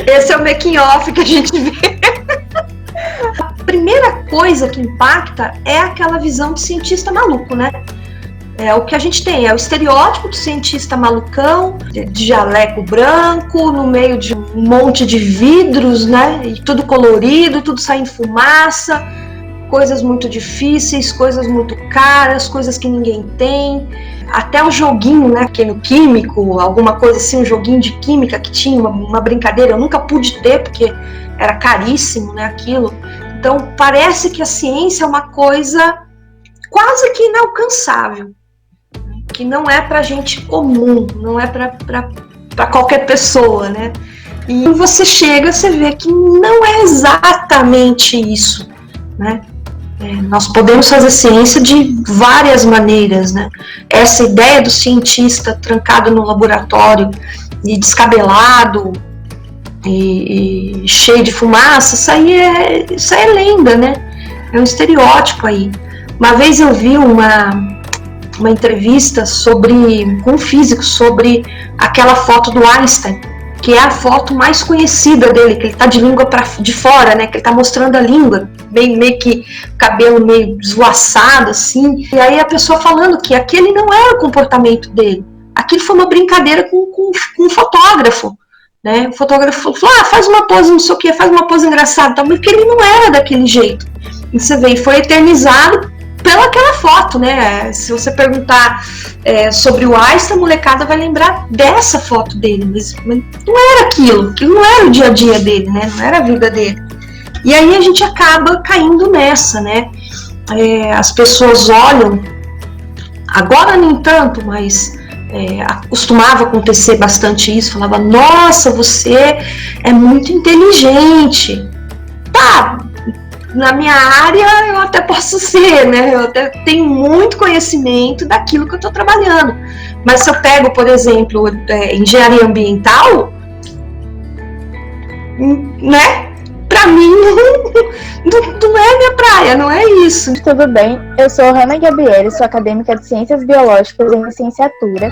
Esse é o making off que a gente vê. A primeira coisa que impacta é aquela visão de cientista maluco, né? É o que a gente tem, é o estereótipo do cientista malucão, de jaleco branco, no meio de um monte de vidros, né? E tudo colorido, tudo saindo fumaça, coisas muito difíceis, coisas muito caras, coisas que ninguém tem. Até o joguinho, né? Que no químico, alguma coisa assim, um joguinho de química que tinha, uma brincadeira, eu nunca pude ter, porque era caríssimo, né? Aquilo. Então, parece que a ciência é uma coisa quase que inalcançável, que não é para gente comum, não é para qualquer pessoa, né? E você chega, você vê que não é exatamente isso, né? Nós podemos fazer ciência de várias maneiras, né? Essa ideia do cientista trancado no laboratório e descabelado e cheio de fumaça, isso aí é lenda, né? É um estereótipo aí. Uma vez eu vi uma entrevista com um físico sobre aquela foto do Einstein, que é a foto mais conhecida dele, que ele tá de língua de fora, né? Que ele tá mostrando a língua, meio que cabelo meio esvoaçado, assim. E aí a pessoa falando que aquele não era o comportamento dele. Aquilo foi uma brincadeira com um fotógrafo, né? O fotógrafo falou, faz uma pose, não sei o que, faz uma pose engraçada, tá? Porque ele não era daquele jeito. E você vê, foi eternizado pelaquela foto, né? Se você perguntar sobre o Einstein, a molecada vai lembrar dessa foto dele, mas não era aquilo não era o dia a dia dele, né? Não era a vida dele. E aí a gente acaba caindo nessa, né? As pessoas olham, agora nem tanto, mas costumava acontecer bastante isso, falava, nossa, você é muito inteligente. Tá, na minha área eu até posso ser, né? Eu até tenho muito conhecimento daquilo que eu estou trabalhando. Mas se eu pego, por exemplo, engenharia ambiental, né? Para mim não é minha praia, não é isso. Tudo bem, eu sou Hanna Gabriele, sou acadêmica de Ciências Biológicas em licenciatura.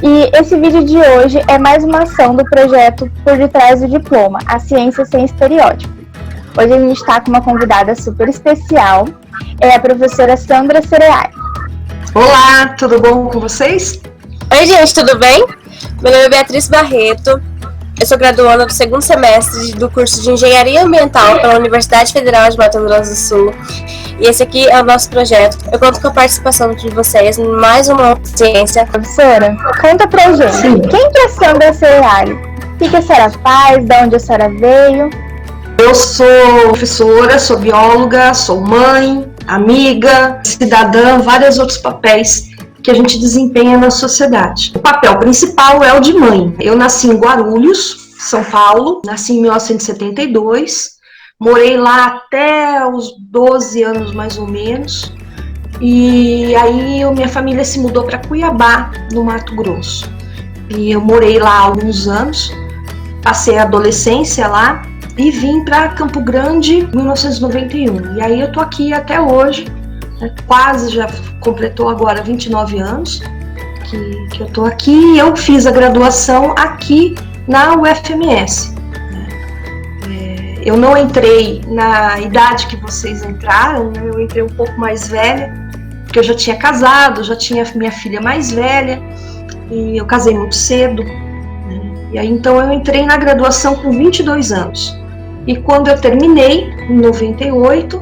E esse vídeo de hoje é mais uma ação do projeto Por Detrás do Diploma, a Ciência Sem Estereótipo. Hoje a gente está com uma convidada super especial, é a professora Sandra Cereali. Olá, tudo bom com vocês? Oi gente, tudo bem? Meu nome é Beatriz Barreto, eu sou graduanda do segundo semestre do curso de Engenharia Ambiental pela Universidade Federal de Mato Grosso do Sul. E esse aqui é o nosso projeto. Eu conto com a participação de vocês em mais uma ciência. Professora, conta pra gente, Sim. Quem que é Sandra Cereali? O que a senhora faz? De onde a senhora veio? Eu sou professora, sou bióloga, sou mãe, amiga, cidadã, vários outros papéis que a gente desempenha na sociedade. O papel principal é o de mãe. Eu nasci em Guarulhos, São Paulo, nasci em 1972, morei lá até os 12 anos mais ou menos, e aí minha família se mudou para Cuiabá, no Mato Grosso. E eu morei lá há alguns anos, passei a adolescência lá, e vim para Campo Grande em 1991. E aí eu tô aqui até hoje, né, quase já completou agora 29 anos que eu tô aqui. Eu fiz a graduação aqui na UFMS. Eu não entrei na idade que vocês entraram, né? Eu entrei um pouco mais velha, porque eu já tinha casado, já tinha minha filha mais velha, e eu casei muito cedo. E aí então eu entrei na graduação com 22 anos. E quando eu terminei, em 98,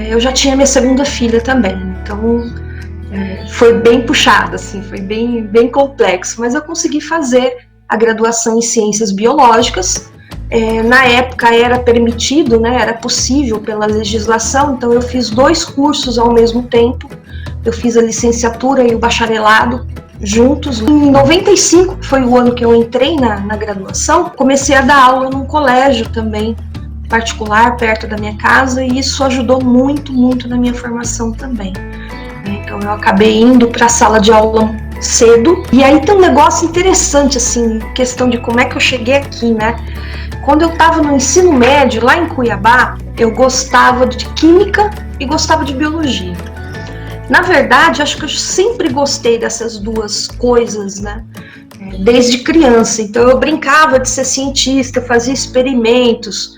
eu já tinha minha segunda filha também. Então foi bem puxado, assim, foi bem complexo. Mas eu consegui fazer a graduação em Ciências Biológicas. Na época era permitido, né, era possível pela legislação, então eu fiz 2 cursos ao mesmo tempo. Eu fiz a licenciatura e o bacharelado juntos. Em 95, que foi o ano que eu entrei na graduação, comecei a dar aula num colégio também particular, perto da minha casa, e isso ajudou muito, muito na minha formação também. Então eu acabei indo para a sala de aula cedo, e aí tem um negócio interessante, assim, questão de como é que eu cheguei aqui, né? Quando eu estava no ensino médio, lá em Cuiabá, eu gostava de química e gostava de biologia. Na verdade, acho que eu sempre gostei dessas duas coisas, né? Desde criança. Então eu brincava de ser cientista, fazia experimentos,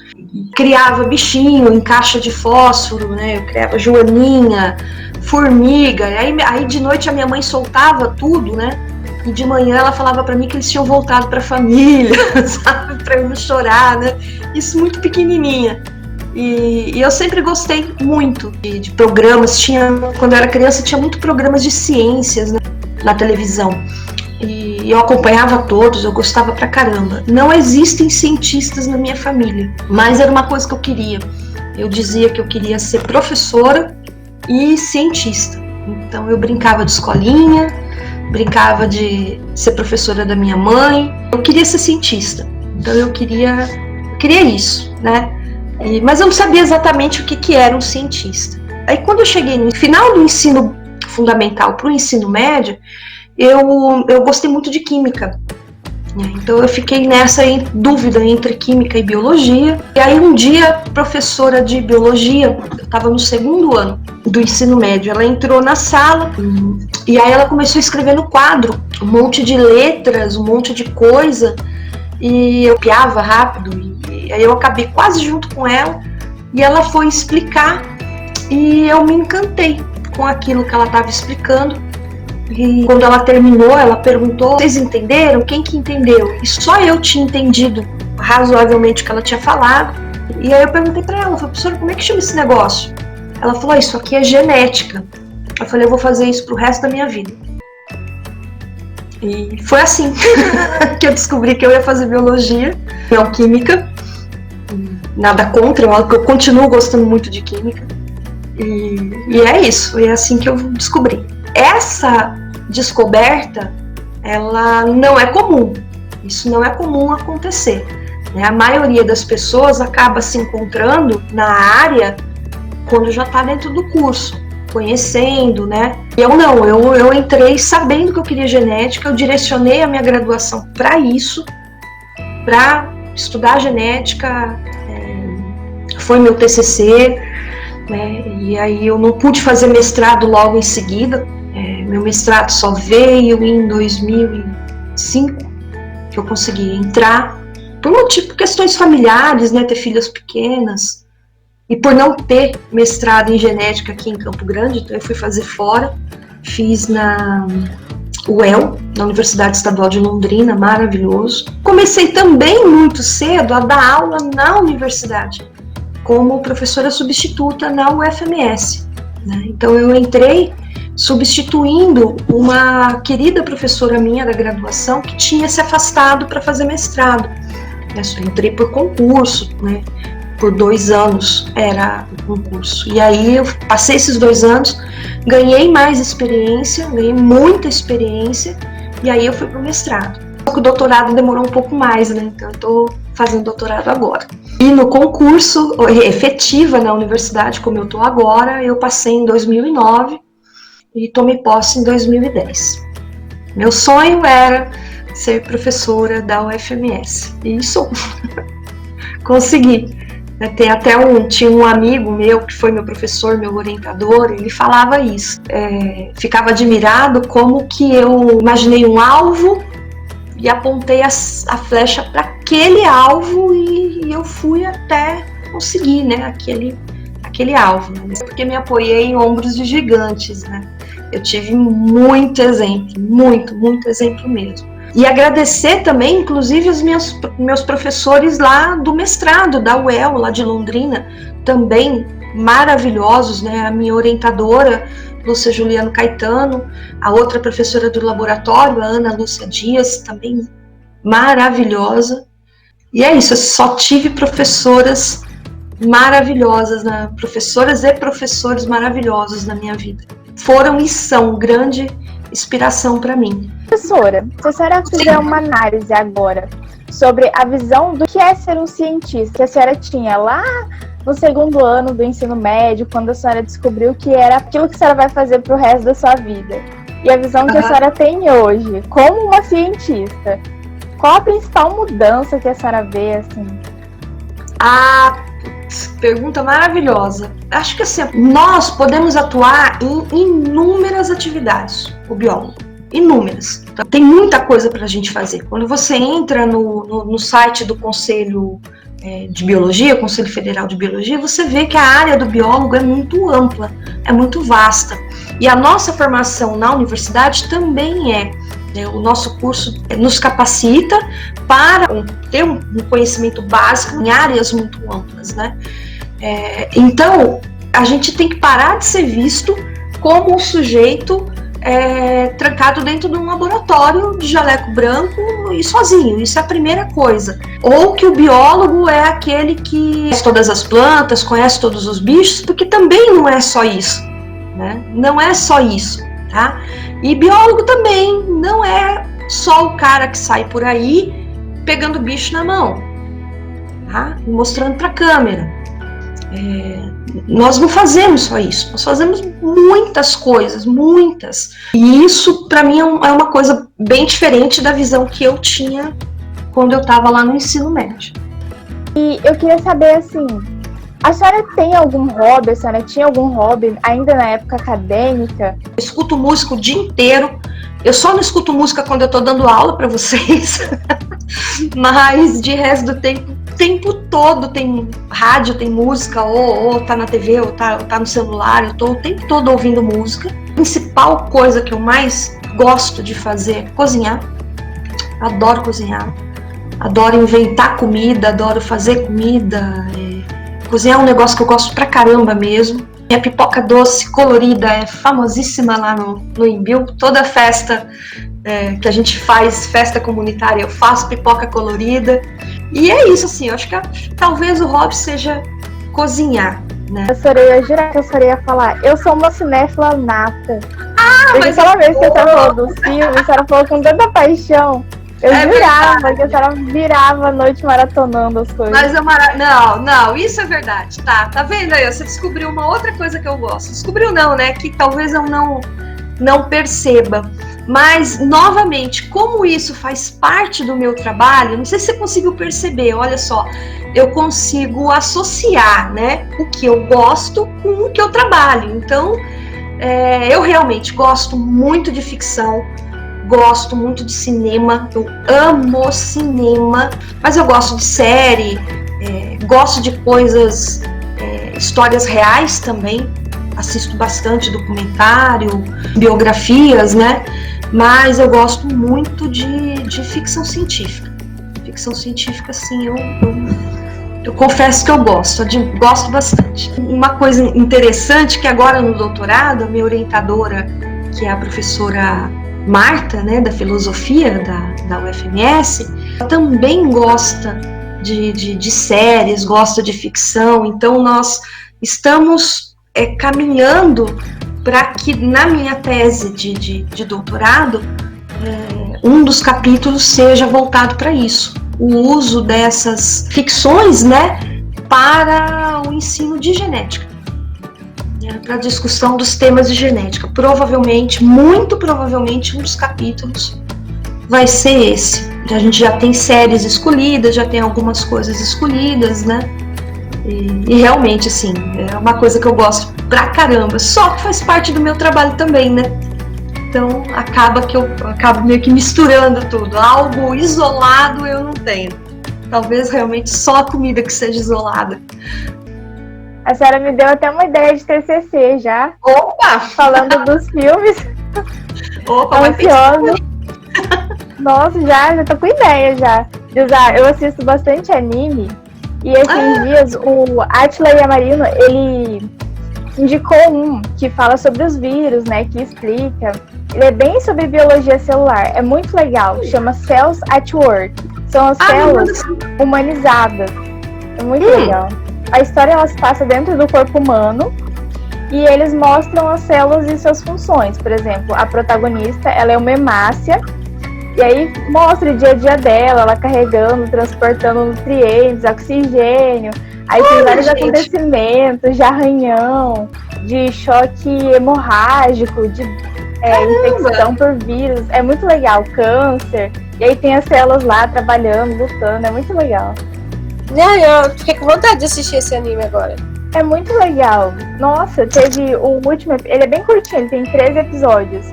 criava bichinho em caixa de fósforo, né? Eu criava joaninha, formiga. Aí de noite a minha mãe soltava tudo, né? E de manhã ela falava para mim que eles tinham voltado para a família, sabe? Para eu não chorar, né? Isso muito pequenininha. E eu sempre gostei muito de programas. Quando eu era criança, tinha muito programas de ciências, né, na televisão. E eu acompanhava todos, eu gostava pra caramba. Não existem cientistas na minha família, mas era uma coisa que eu queria. Eu dizia que eu queria ser professora e cientista. Então eu brincava de escolinha, brincava de ser professora da minha mãe. Eu queria ser cientista. Então eu queria isso, né? Mas eu não sabia exatamente o que era um cientista. Aí quando eu cheguei no final do ensino fundamental para o ensino médio, eu gostei muito de química. Então eu fiquei nessa dúvida entre química e biologia. E aí um dia, a professora de biologia, eu estava no 2º ano do ensino médio, ela entrou na sala e aí ela começou a escrever no quadro um monte de letras, um monte de coisa, e eu copiava rápido. E aí eu acabei quase junto com ela e ela foi explicar e eu me encantei com aquilo que ela estava explicando. E quando ela terminou, ela perguntou: vocês entenderam? Quem que entendeu? E só eu tinha entendido razoavelmente o que ela tinha falado. E aí eu perguntei para ela, professora, como é que chama esse negócio? Ela falou: isso aqui é genética. Eu falei: eu vou fazer isso pro resto da minha vida. E foi assim que eu descobri que eu ia fazer biologia, não química. Nada contra, eu continuo gostando muito de química. E é isso, é assim que eu descobri. Essa descoberta, ela não é comum. Isso não é comum acontecer, né? A maioria das pessoas acaba se encontrando na área quando já está dentro do curso, conhecendo, né? Eu não, eu entrei sabendo que eu queria genética, eu direcionei a minha graduação para isso, para estudar genética, foi meu TCC, né? E aí eu não pude fazer mestrado logo em seguida. Meu mestrado só veio em 2005, que eu consegui entrar, por questões familiares, né, ter filhas pequenas, e por não ter mestrado em genética aqui em Campo Grande, então eu fui fazer fora, fiz na UEL, na Universidade Estadual de Londrina, maravilhoso. Comecei também muito cedo a dar aula na universidade, como professora substituta na UFMS, né? Então eu entrei substituindo uma querida professora minha da graduação que tinha se afastado para fazer mestrado. Eu entrei por concurso, né? Por 2 anos era o concurso. E aí eu passei esses 2 anos, ganhei mais experiência, ganhei muita experiência, e aí eu fui para o mestrado. O doutorado demorou um pouco mais, né? Então eu estou fazendo doutorado agora. E no concurso, efetiva na universidade, como eu estou agora, eu passei em 2009 e tomei posse em 2010. Meu sonho era ser professora da UFMS, e sou. Consegui. Tinha um amigo meu que foi meu professor, meu orientador, ele falava isso. Ficava admirado como que eu imaginei um alvo e apontei a flecha para aquele alvo e eu fui até conseguir, né, aquele alvo, né? Porque me apoiei em ombros de gigantes, né? Eu tive muito exemplo, muito exemplo mesmo. E agradecer também, inclusive, os meus professores lá do mestrado, da UEL, lá de Londrina, também maravilhosos, né? A minha orientadora, Lúcia Juliano Caetano, a outra professora do laboratório, a Ana Lúcia Dias, também maravilhosa. E é isso, eu só tive professoras maravilhosas, né? Professoras e professores maravilhosos na minha vida. Foram e são grande inspiração para mim. Professora, se a senhora fizer uma análise agora sobre a visão do que é ser um cientista, que a senhora tinha lá no 2º ano do ensino médio, quando a senhora descobriu que era aquilo que a senhora vai fazer pro resto da sua vida, e a visão que a senhora tem hoje, como uma cientista, qual a principal mudança que a senhora vê, assim? A Pergunta maravilhosa. Acho que assim, nós podemos atuar em inúmeras atividades, o biólogo. Inúmeras. Então, tem muita coisa para a gente fazer. Quando você entra no site do Conselho de Biologia, Conselho Federal de Biologia, você vê que a área do biólogo é muito ampla, é muito vasta. E a nossa formação na universidade também o nosso curso nos capacita para ter um conhecimento básico em áreas muito amplas, né? Então, a gente tem que parar de ser visto como um sujeito trancado dentro de um laboratório de jaleco branco e sozinho. Isso é a primeira coisa. Ou que o biólogo é aquele que conhece todas as plantas, conhece todos os bichos, porque também não é só isso, né? Não é só isso, tá? E biólogo também não é só o cara que sai por aí pegando bicho na mão, tá? E mostrando para a câmera. Nós não fazemos só isso, nós fazemos muitas coisas, muitas. E isso, para mim, é uma coisa bem diferente da visão que eu tinha quando eu estava lá no ensino médio. E eu queria saber, assim, a senhora tem algum hobby, a senhora tinha algum hobby ainda na época acadêmica? Eu escuto música o dia inteiro. Eu só não escuto música quando eu tô dando aula para vocês, mas de resto do tempo todo tem rádio, tem música, ou tá na TV, ou tá no celular, eu tô o tempo todo ouvindo música. A principal coisa que eu mais gosto de fazer é cozinhar. Adoro cozinhar, adoro inventar comida, adoro fazer comida. Cozinhar é um negócio que eu gosto pra caramba mesmo. Minha pipoca doce colorida é famosíssima lá no Imbil. Toda festa que a gente faz, festa comunitária, eu faço pipoca colorida. E é isso, assim, eu acho que talvez o hobby seja cozinhar, né? Eu jurava que a senhora ia falar, eu sou uma cinéfila nata. Porque mas aquela vez que a senhora falou dos filmes, a senhora falou com tanta paixão. Eu jurava que a senhora virava a noite maratonando as coisas. Mas não, isso é verdade. Tá vendo aí? Você descobriu uma outra coisa que eu gosto. Descobriu não, né? Que talvez eu não perceba. Mas, novamente, como isso faz parte do meu trabalho, não sei se você conseguiu perceber, olha só, eu consigo associar, né, o que eu gosto com o que eu trabalho. Então, eu realmente gosto muito de ficção, gosto muito de cinema, eu amo cinema, mas eu gosto de série, gosto de coisas, histórias reais também, assisto bastante documentário, biografias, né? Mas eu gosto muito de ficção científica. Ficção científica, sim, eu confesso que eu gosto bastante. Uma coisa interessante que agora no doutorado, a minha orientadora, que é a professora Marta, né, da filosofia da UFMS, também gosta de séries, gosta de ficção, então nós estamos caminhando para que na minha tese de doutorado, um dos capítulos seja voltado para isso, o uso dessas ficções, né, para o ensino de genética. Para a discussão dos temas de genética. Provavelmente, muito provavelmente, um dos capítulos vai ser esse. A gente já tem séries escolhidas, já tem algumas coisas escolhidas, né? E realmente, assim, é uma coisa que eu gosto pra caramba. Só que faz parte do meu trabalho também, né? Então, acaba que eu acabo meio que misturando tudo. Algo isolado eu não tenho. Talvez realmente só a comida que seja isolada. A senhora me deu até uma ideia de TCC já. Opa! Falando dos filmes. Opa, ansiosa. Nossa, já tô com ideia já. Eu assisto bastante anime. E esses dias o Atila Yamarino, ele indicou um que fala sobre os vírus, né? Que explica. Ele é bem sobre biologia celular. É muito legal. Chama Cells at Work. São as células humanizadas. É muito legal. A história ela se passa dentro do corpo humano e eles mostram as células e suas funções. Por exemplo, a protagonista ela é uma hemácia e aí mostra o dia a dia dela, ela carregando, transportando nutrientes, oxigênio. Aí tem vários acontecimentos de arranhão, de choque hemorrágico, de infecção por vírus. É muito legal, câncer. E aí tem as células lá trabalhando, lutando, é muito legal. Eu fiquei com vontade de assistir esse anime agora. É muito legal. Nossa, teve o último. Ele é bem curtinho, ele tem 13 episódios.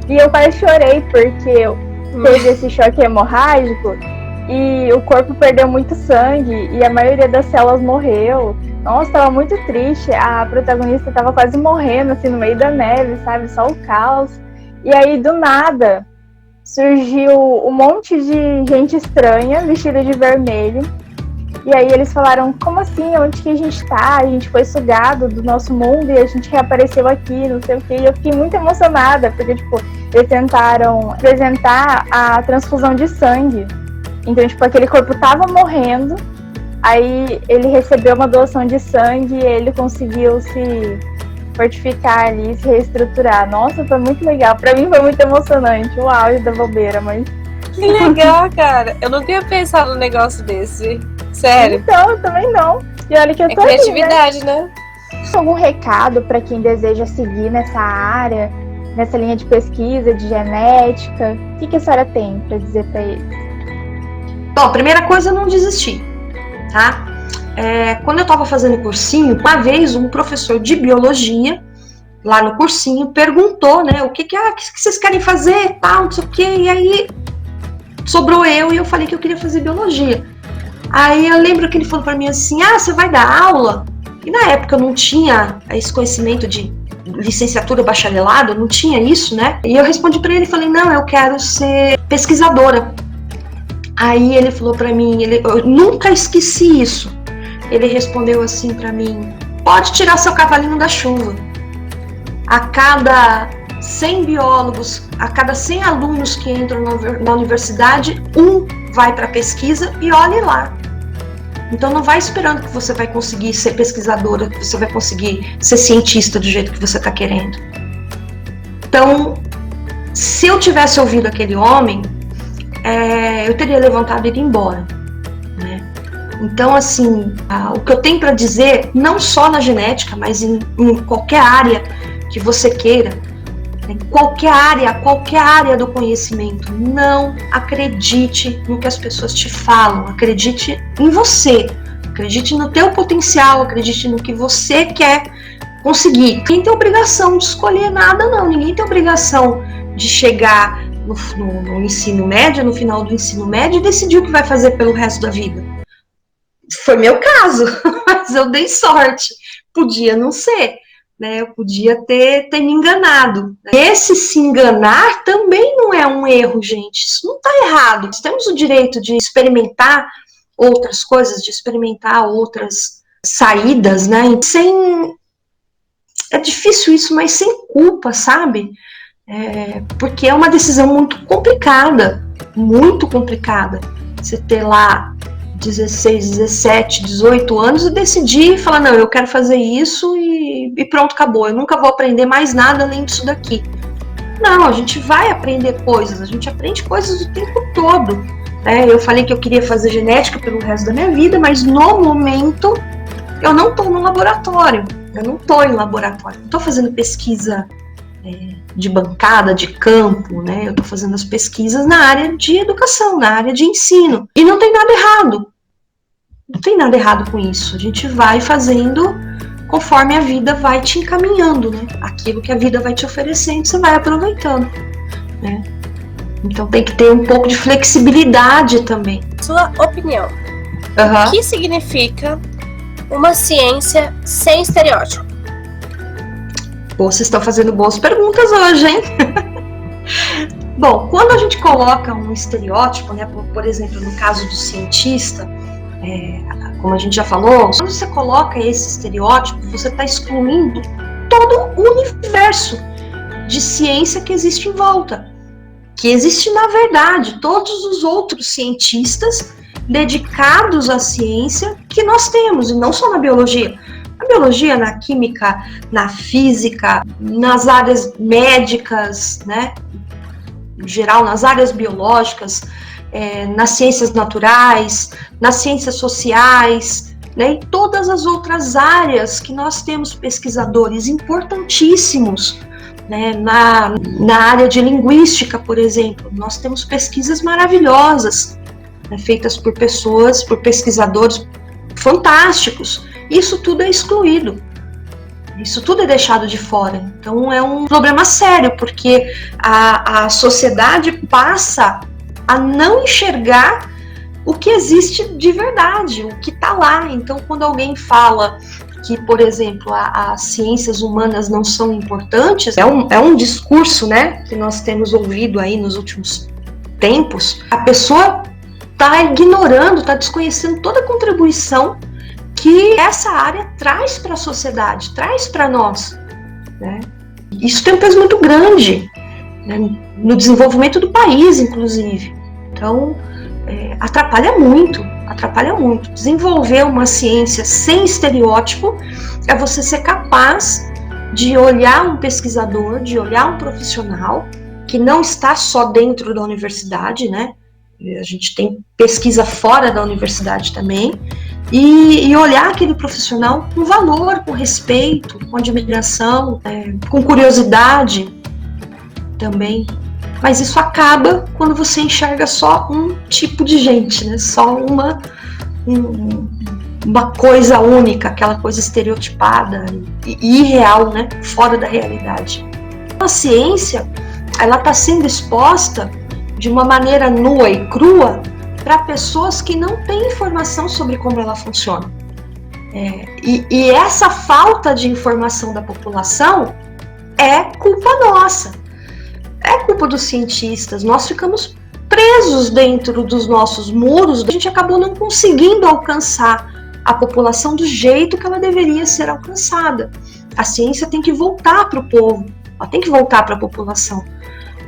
E eu quase chorei porque teve esse choque hemorrágico e o corpo perdeu muito sangue e a maioria das células morreu. Nossa, tava muito triste. A protagonista tava quase morrendo, assim, no meio da neve, sabe? Só o caos. E aí, do nada, surgiu um monte de gente estranha, vestida de vermelho. E aí eles falaram, como assim? Onde que a gente tá? A gente foi sugado do nosso mundo e a gente reapareceu aqui, não sei o quê. E eu fiquei muito emocionada, porque, tipo, eles tentaram apresentar a transfusão de sangue. Então, tipo, aquele corpo tava morrendo, aí ele recebeu uma doação de sangue e ele conseguiu se fortificar ali, se reestruturar. Nossa, foi muito legal. Pra mim foi muito emocionante, o auge da bobeira, mas... Que legal, cara. Eu nunca ia pensar num negócio desse. Sério. Então, eu também não. E olha que eu tô criatividade, aqui, né? Algum recado pra quem deseja seguir nessa área, nessa linha de pesquisa, de genética? O que a senhora tem pra dizer pra eles? Bom, primeira coisa, não desistir, tá? Quando eu estava fazendo cursinho, uma vez um professor de biologia, lá no cursinho, perguntou, né, o que vocês querem fazer, tal, não sei o quê, e aí sobrou eu e eu falei que eu queria fazer biologia. Aí eu lembro que ele falou para mim assim, você vai dar aula? E na época eu não tinha esse conhecimento de licenciatura, bacharelado, não tinha isso, né? E eu respondi para ele e falei, não, eu quero ser pesquisadora. Aí ele falou para mim, eu nunca esqueci isso. Ele respondeu assim para mim, pode tirar seu cavalinho da chuva. A cada 100 biólogos, a cada 100 alunos que entram na universidade, um vai para pesquisa e olhe lá. Então não vai esperando que você vai conseguir ser pesquisadora, que você vai conseguir ser cientista do jeito que você está querendo. Então, se eu tivesse ouvido aquele homem, eu teria levantado e ido embora, né? Então, assim, o que eu tenho para dizer, não só na genética, mas em qualquer área que você queira, em qualquer área do conhecimento, não acredite no que as pessoas te falam, acredite em você, acredite no teu potencial, acredite no que você quer conseguir. Ninguém tem obrigação de escolher nada, não, ninguém tem obrigação de chegar no ensino médio, no final do ensino médio, e decidir o que vai fazer pelo resto da vida. Foi meu caso, mas eu dei sorte. Podia não ser, né? Eu podia ter me enganado. Esse se enganar também não é um erro, gente. Isso não está errado. Nós temos o direito de experimentar outras coisas, de experimentar outras saídas, né? É difícil isso, mas sem culpa, sabe? Porque é uma decisão muito complicada. Você ter lá 16, 17, 18 anos e decidir e falar, não, eu quero fazer isso e pronto, acabou. Eu nunca vou aprender mais nada além disso daqui. Não, a gente vai aprender coisas, a gente aprende coisas o tempo todo. Né? Eu falei que eu queria fazer genética pelo resto da minha vida, mas no momento eu não estou no laboratório. Eu não estou em laboratório, não estou fazendo pesquisa de bancada, de campo, né? Eu estou fazendo as pesquisas na área de educação, na área de ensino. E não tem nada errado. Não tem nada errado com isso. A gente vai fazendo conforme a vida vai te encaminhando, né? Aquilo que a vida vai te oferecendo, você vai aproveitando, né? Então tem que ter um pouco de flexibilidade também. Sua opinião. O que significa uma ciência sem estereótipo? Pô, vocês estão fazendo boas perguntas hoje, hein? Bom, quando a gente coloca um estereótipo, né, por exemplo, no caso do cientista, como a gente já falou, quando você coloca esse estereótipo, você está excluindo todo o universo de ciência que existe em volta, que existe na verdade, todos os outros cientistas dedicados à ciência que nós temos, e não só na biologia. Na biologia, na química, na física, nas áreas médicas, né? Em geral, nas áreas biológicas, nas ciências naturais, nas ciências sociais, né? E todas as outras áreas que nós temos pesquisadores importantíssimos, né? Na área de linguística, por exemplo, nós temos pesquisas maravilhosas. né, feitas por pessoas, por pesquisadores fantásticos. Isso tudo é excluído. Isso tudo é deixado de fora. Então é um problema sério, porque a sociedade passa a não enxergar o que existe de verdade, o que está lá. Então, quando alguém fala que, por exemplo, as ciências humanas não são importantes, é um discurso, né, que nós temos ouvido aí nos últimos tempos. A pessoa está ignorando, está desconhecendo toda a contribuição que essa área traz para a sociedade, traz para nós, né? Isso tem um peso muito grande, né, no desenvolvimento do país, inclusive. Então, atrapalha muito. Desenvolver uma ciência sem estereótipo é você ser capaz de olhar um pesquisador, de olhar um profissional que não está só dentro da universidade, né? A gente tem pesquisa fora da universidade também, e olhar aquele profissional com valor, com respeito, com admiração, com curiosidade também. Mas isso acaba quando você enxerga só um tipo de gente, né? Só uma coisa única, aquela coisa estereotipada e irreal, né? Fora da realidade. A ciência, ela está sendo exposta de uma maneira nua e crua para pessoas que não têm informação sobre como ela funciona. E essa falta de informação da população é culpa nossa. É culpa dos cientistas. Nós ficamos presos dentro dos nossos muros. A gente acabou não conseguindo alcançar a população do jeito que ela deveria ser alcançada. A ciência tem que voltar para o povo, ela tem que voltar para a população,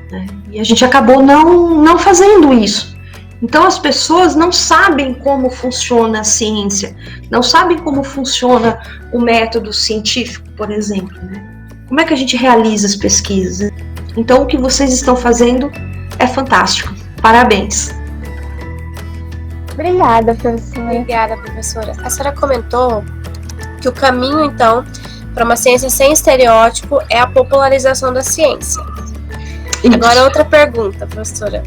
né? E a gente acabou não fazendo isso. Então as pessoas não sabem como funciona a ciência, não sabem como funciona o método científico, por exemplo, né? Como é que a gente realiza as pesquisas? Então o que vocês estão fazendo é fantástico. Parabéns. Obrigada, professora. Obrigada, professora. A senhora comentou que o caminho, então, para uma ciência sem estereótipo é a popularização da ciência. Isso. Agora, outra pergunta, professora.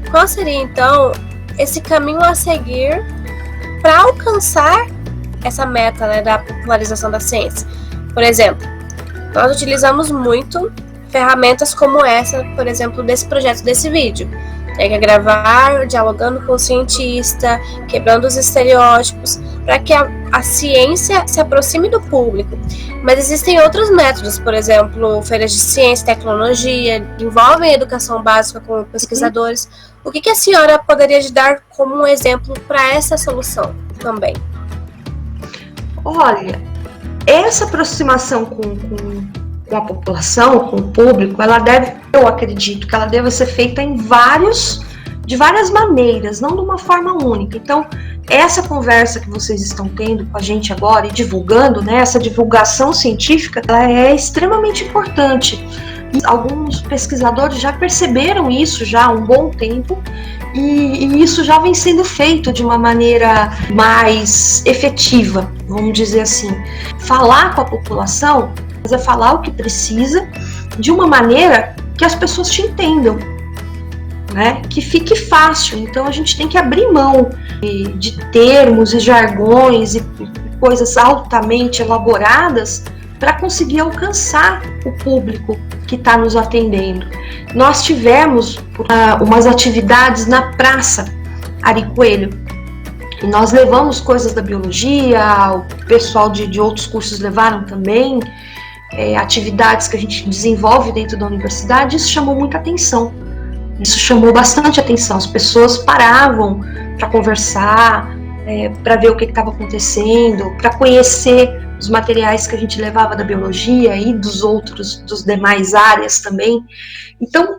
Qual seria, então, esse caminho a seguir para alcançar essa meta, né, da popularização da ciência? Por exemplo, nós utilizamos muito ferramentas como essa, por exemplo, desse projeto, desse vídeo. Tem que gravar, dialogando com o cientista, quebrando os estereótipos, para que a ciência se aproxime do público. Mas existem outros métodos, por exemplo, feiras de ciência e tecnologia, que envolvem a educação básica com pesquisadores. O que a senhora poderia dar como um exemplo para essa solução também? Olha, essa aproximação com a população, com o público, eu acredito que ela deve ser feita de várias maneiras, não de uma forma única. Então, essa conversa que vocês estão tendo com a gente agora e divulgando, né, essa divulgação científica, ela é extremamente importante. Alguns pesquisadores já perceberam isso já há um bom tempo, e isso já vem sendo feito de uma maneira mais efetiva, vamos dizer assim. Falar com a população é falar o que precisa de uma maneira que as pessoas te entendam, né? Que fique fácil. Então a gente tem que abrir mão de termos e jargões e coisas altamente elaboradas para conseguir alcançar o público que está nos atendendo. Nós tivemos umas atividades na Praça Ari Coelho, e nós levamos coisas da biologia, o pessoal de outros cursos levaram também, atividades que a gente desenvolve dentro da universidade. Isso chamou muita atenção, isso chamou bastante atenção. As pessoas paravam para conversar, para ver o que estava acontecendo, para conhecer os materiais que a gente levava da biologia e dos demais áreas também. Então,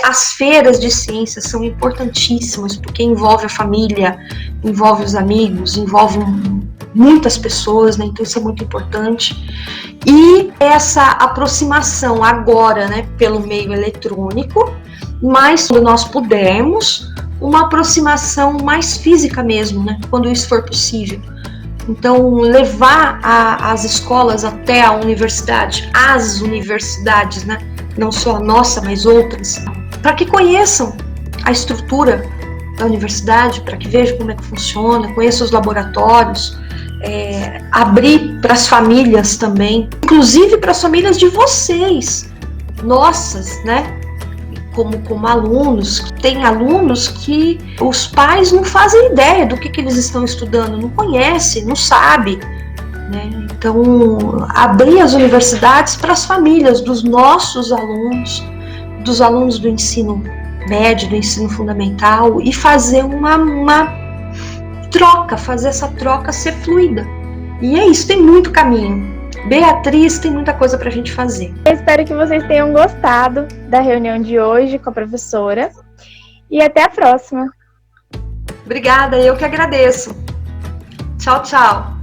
as feiras de ciências são importantíssimas, porque envolve a família, envolve os amigos, envolve muitas pessoas, né? Então isso é muito importante. E essa aproximação agora, né, pelo meio eletrônico, mas quando nós pudermos, uma aproximação mais física mesmo, né, quando isso for possível. Então, levar as escolas até a universidade, as universidades, né, não só a nossa, mas outras, para que conheçam a estrutura da universidade para que veja como é que funciona, conheça os laboratórios, abrir para as famílias também, inclusive para as famílias de vocês, nossas, né? Como alunos, tem alunos que os pais não fazem ideia do que eles estão estudando, não conhecem, não sabem, né? Então, abrir as universidades para as famílias dos nossos alunos, dos alunos do ensino médio, do ensino fundamental, e fazer uma troca, fazer essa troca ser fluida. E é isso, tem muito caminho. Beatriz, tem muita coisa para a gente fazer. Eu espero que vocês tenham gostado da reunião de hoje com a professora. E até a próxima. Obrigada, eu que agradeço. Tchau, tchau.